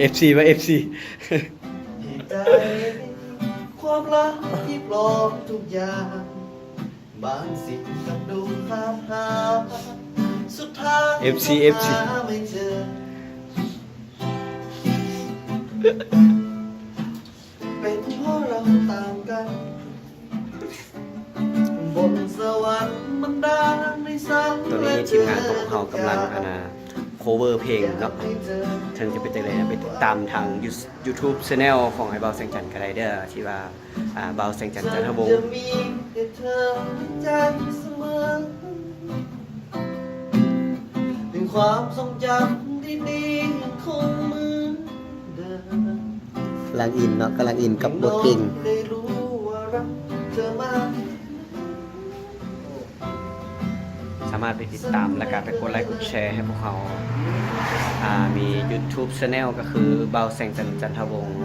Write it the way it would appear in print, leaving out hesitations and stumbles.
FC ว่า FC เหตุใดความรักที่ปลอมทุกอย่างบางสิ่งกับดูคาหาสุดท้าย FC ก็หาไม่เจอเป็นเพราะเราต่างกันบนสวรรค์มันดาลในสัง ตอนนี้ทีมงานของเขากำลังcover เพลงเนาะถึงจะเป็นจังได๋ไปติดตามทาง YouTube Channel ของไอ้เบาแสงจันทร์ก็ได้เด้อที่ว่าเบาแสงจันทร์จันทวงศ์ จะมีแต่เธอในใจเสมอถึงความทรงจำดีๆยังคงเหมือนเดิม กำลังอินเนาะกำลังอินกับบทเพลง ได้รู้ว่ารักเธอมาก สามารถไปติดตามและก็ไปกดไลค์กดแชร์ให้พวกเขามี YouTube Channel ก็คือเบาแสงจันทร์จันทวงศ์